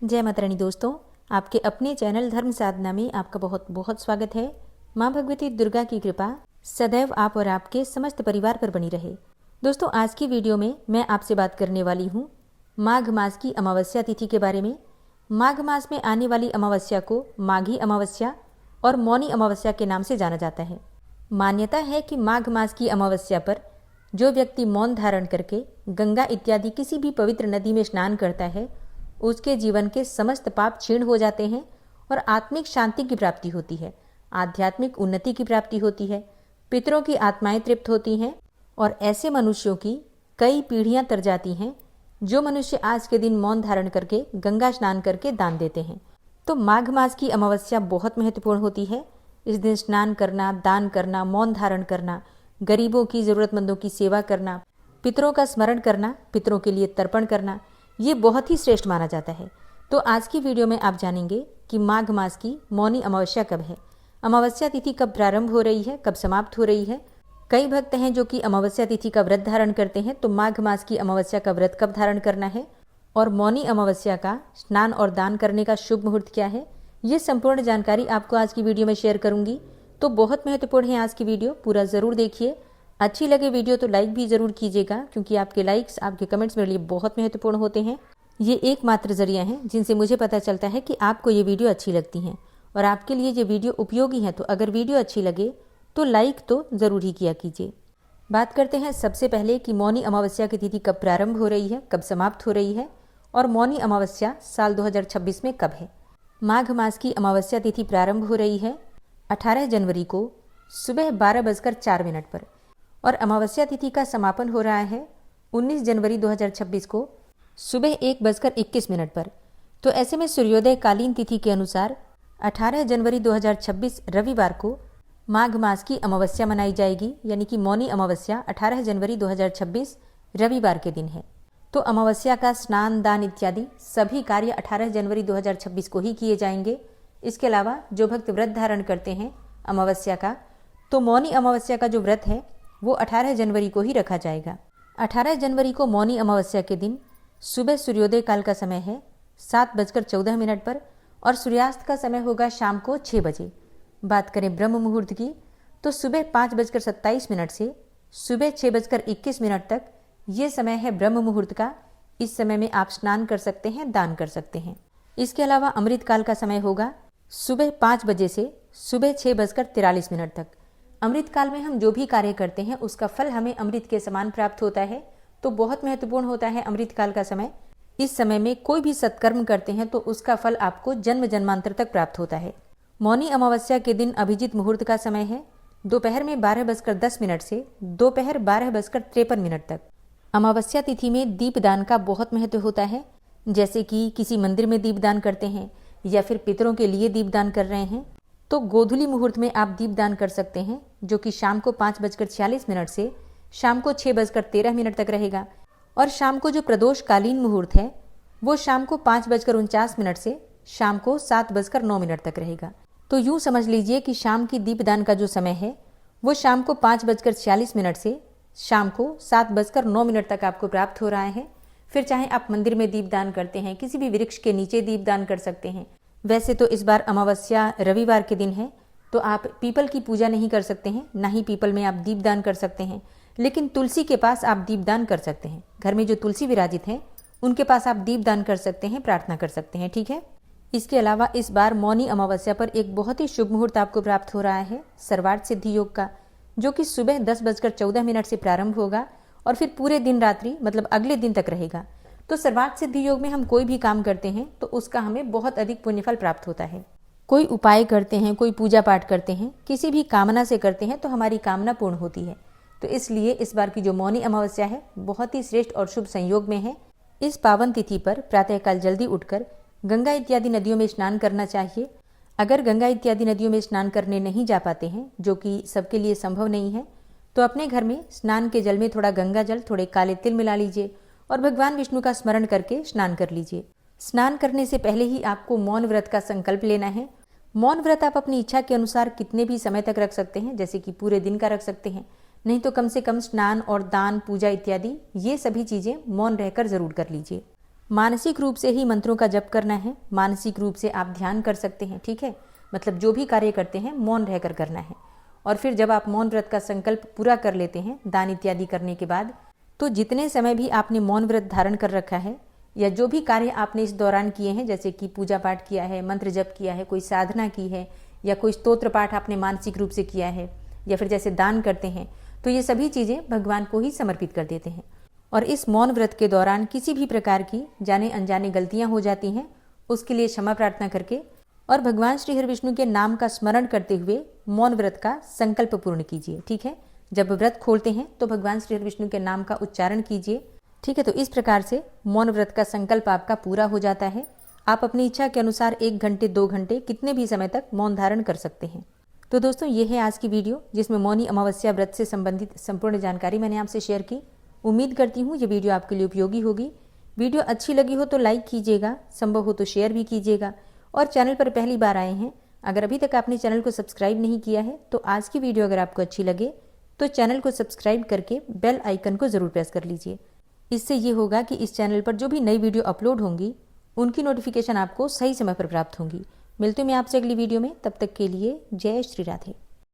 जय माता रानी दोस्तों, आपके अपने चैनल धर्म साधना में आपका बहुत बहुत स्वागत है। माँ भगवती दुर्गा की कृपा सदैव आप और आपके समस्त परिवार पर बनी रहे। दोस्तों, आज की वीडियो में मैं आपसे बात करने वाली हूँ माघ मास की अमावस्या तिथि के बारे में। माघ मास में आने वाली अमावस्या को माघी अमावस्या और मौनी अमावस्या के नाम से जाना जाता है। मान्यता है कि माघ मास की अमावस्या पर जो व्यक्ति मौन धारण करके गंगा इत्यादि किसी भी पवित्र नदी में स्नान करता है, उसके जीवन के समस्त पाप क्षीण हो जाते हैं और आत्मिक शांति की प्राप्ति होती है, आध्यात्मिक उन्नति की प्राप्ति होती है, पितरों की आत्माएं तृप्त होती हैं और ऐसे मनुष्यों की कई पीढ़ियां तर जाती हैं जो मनुष्य आज के दिन मौन धारण करके गंगा स्नान करके दान देते हैं। तो माघ मास की अमावस्या बहुत महत्वपूर्ण होती है। इस दिन स्नान करना, दान करना, मौन धारण करना, गरीबों की, जरूरतमंदों की सेवा करना, पितरों का स्मरण करना, पितरों के लिए तर्पण करना, ये बहुत ही श्रेष्ठ माना जाता है। तो आज की वीडियो में आप जानेंगे कि माघ मास की मौनी अमावस्या कब है, अमावस्या तिथि कब प्रारंभ हो रही है, कब समाप्त हो रही है। कई भक्त हैं जो कि अमावस्या तिथि का व्रत धारण करते हैं, तो माघ मास की अमावस्या का व्रत कब धारण करना है और मौनी अमावस्या का स्नान और दान करने का शुभ मुहूर्त क्या है, ये संपूर्ण जानकारी आपको आज की वीडियो में शेयर करूंगी। तो बहुत महत्वपूर्ण है आज की वीडियो, पूरा जरूर देखिए। अच्छी लगे वीडियो तो लाइक भी जरूर कीजिएगा, क्योंकि आपके लाइक्स, आपके कमेंट्स मेरे लिए बहुत महत्वपूर्ण होते हैं। ये एकमात्र जरिया है जिनसे मुझे पता चलता है कि आपको ये वीडियो अच्छी लगती हैं और आपके लिए ये वीडियो उपयोगी है। तो अगर वीडियो अच्छी लगे तो लाइक तो जरूर ही किया कीजिए। बात करते हैं सबसे पहले कि मौनी अमावस्या की तिथि कब प्रारंभ हो रही है, कब समाप्त हो रही है और मौनी अमावस्या साल 2026 में कब है। माघ मास की अमावस्या तिथि प्रारंभ हो रही है 18 जनवरी को सुबह 12:04 पर और अमावस्या तिथि का समापन हो रहा है 19 जनवरी 2026 को सुबह 1:21 पर। तो ऐसे में सूर्योदय कालीन तिथि के अनुसार 18 जनवरी 2026 रविवार को माघ मास की अमावस्या मनाई जाएगी, यानी कि मौनी अमावस्या 18 जनवरी 2026 रविवार के दिन है। तो अमावस्या का स्नान, दान इत्यादि सभी कार्य 18 जनवरी 2026 को ही किए जाएंगे। इसके अलावा जो भक्त व्रत धारण करते हैं अमावस्या का, तो मौनी अमावस्या का जो व्रत है वो 18 जनवरी को ही रखा जाएगा। 18 जनवरी को मौनी अमावस्या के दिन सुबह सूर्योदय काल का समय है 7:14 पर और सूर्यास्त का समय होगा शाम को 6 बजे। बात करें ब्रह्म मुहूर्त की, तो सुबह 5:27 से सुबह 6:21 तक ये समय है ब्रह्म मुहूर्त का। इस समय में आप स्नान कर सकते हैं, दान कर सकते हैं। इसके अलावा अमृत काल का समय होगा सुबह 5 बजे से सुबह 6:43 तक। अमृत काल में हम जो भी कार्य करते हैं उसका फल हमें अमृत के समान प्राप्त होता है। तो बहुत महत्वपूर्ण होता है अमृत काल का समय। इस समय में कोई भी सत्कर्म करते हैं तो उसका फल आपको जन्म जन्मांतर तक प्राप्त होता है। मौनी अमावस्या के दिन अभिजीत मुहूर्त का समय है दोपहर में 12:10 से दोपहर 12:53 तक। अमावस्या तिथि में दीपदान का बहुत महत्व होता है। जैसे कि किसी मंदिर में दीपदान करते हैं या फिर पितरों के लिए दीपदान कर रहे हैं, तो गोधूली मुहूर्त में आप दीपदान कर सकते हैं, जो कि शाम को 5:46 से शाम को 6:13 तक रहेगा। और शाम को जो प्रदोषकालीन मुहूर्त है वो शाम को 5:49 से शाम को 7:09 तक रहेगा। तो यूं समझ लीजिए कि शाम की दीपदान का जो समय है वो शाम को 5:46 से शाम को 7:09 तक आपको प्राप्त हो रहा है। फिर चाहे आप मंदिर में दीपदान करते हैं, किसी भी वृक्ष के नीचे दीपदान कर सकते हैं। वैसे तो इस बार अमावस्या रविवार के दिन है, तो आप पीपल की पूजा नहीं कर सकते हैं, ना ही पीपल में आप दीपदान कर सकते हैं, लेकिन तुलसी के पास आप दीपदान कर सकते हैं। घर में जो तुलसी विराजित है उनके पास आप दीपदान कर सकते हैं, प्रार्थना कर सकते हैं, ठीक है। इसके अलावा इस बार मौनी अमावस्या पर एक बहुत ही शुभ मुहूर्त आपको प्राप्त हो रहा है सर्वार्थ सिद्धि योग का, जो कि सुबह 10:14 से प्रारंभ होगा और फिर पूरे दिन रात्रि मतलब अगले दिन तक रहेगा। तो सर्वार्थ सिद्धि योग में हम कोई भी काम करते हैं तो उसका हमें बहुत अधिक पुण्यफल प्राप्त होता है। कोई उपाय करते हैं, कोई पूजा पाठ करते हैं, किसी भी कामना से करते हैं तो हमारी कामना पूर्ण होती है। तो इसलिए इस बार की जो मौनी अमावस्या है बहुत ही श्रेष्ठ और शुभ संयोग में है। इस पावन तिथि पर प्रातःकाल जल्दी उठकर गंगा इत्यादि नदियों में स्नान करना चाहिए। अगर गंगा इत्यादि नदियों में स्नान करने नहीं जा पाते हैं, जो कि सबके लिए संभव नहीं है, तो अपने घर में स्नान के जल में थोड़ा गंगा जल, थोड़े काले तिल मिला लीजिए और भगवान विष्णु का स्मरण करके स्नान कर लीजिए। स्नान करने से पहले ही आपको मौन व्रत का संकल्प लेना है। मौन व्रत आप अपनी इच्छा के अनुसार कितने भी समय तक रख सकते हैं, जैसे कि पूरे दिन का रख सकते हैं, नहीं तो कम से कम स्नान और दान, पूजा इत्यादि ये सभी चीजें मौन रहकर जरूर कर लीजिए। मानसिक रूप से ही मंत्रों का जप करना है, मानसिक रूप से आप ध्यान कर सकते हैं, ठीक है। मतलब जो भी कार्य करते हैं मौन रहकर करना है। और फिर जब आप मौन व्रत का संकल्प पूरा कर लेते हैं दान इत्यादि करने के बाद, तो जितने समय भी आपने मौन व्रत धारण कर रखा है या जो भी कार्य आपने इस दौरान किए हैं, जैसे कि पूजा पाठ किया है, मंत्र जप किया है, कोई साधना की है या कोई स्तोत्र पाठ आपने मानसिक रूप से किया है या फिर जैसे दान करते हैं, तो ये सभी चीज़ें भगवान को ही समर्पित कर देते हैं। और इस मौन व्रत के दौरान किसी भी प्रकार की जाने अनजाने गलतियां हो जाती हैं, उसके लिए क्षमा प्रार्थना करके और भगवान श्री हरि विष्णु के नाम का स्मरण करते हुए मौन व्रत का संकल्प पूर्ण कीजिए, ठीक है। जब व्रत खोलते हैं तो भगवान श्री हरि विष्णु के नाम का उच्चारण कीजिए, ठीक है। तो इस प्रकार से मौन व्रत का संकल्प आपका पूरा हो जाता है। आप अपनी इच्छा के अनुसार 1 घंटे 2 घंटे कितने भी समय तक मौन धारण कर सकते हैं। तो दोस्तों ये है आज की वीडियो, जिसमें मौनी अमावस्या व्रत से संबंधित संपूर्ण जानकारी मैंने आपसे शेयर की। उम्मीद करती हूँ ये वीडियो आपके लिए उपयोगी होगी। वीडियो अच्छी लगी हो तो लाइक कीजिएगा, संभव हो तो शेयर भी कीजिएगा। और चैनल पर पहली बार आए हैं, अगर अभी तक आपने चैनल को सब्सक्राइब नहीं किया है, तो आज की वीडियो अगर आपको अच्छी लगे तो चैनल को सब्सक्राइब करके बेल आइकन को जरूर प्रेस कर लीजिए। इससे ये होगा कि इस चैनल पर जो भी नई वीडियो अपलोड होंगी उनकी नोटिफिकेशन आपको सही समय पर प्राप्त होंगी। मिलती हूँ मैं आपसे अगली वीडियो में, तब तक के लिए जय श्री राधे।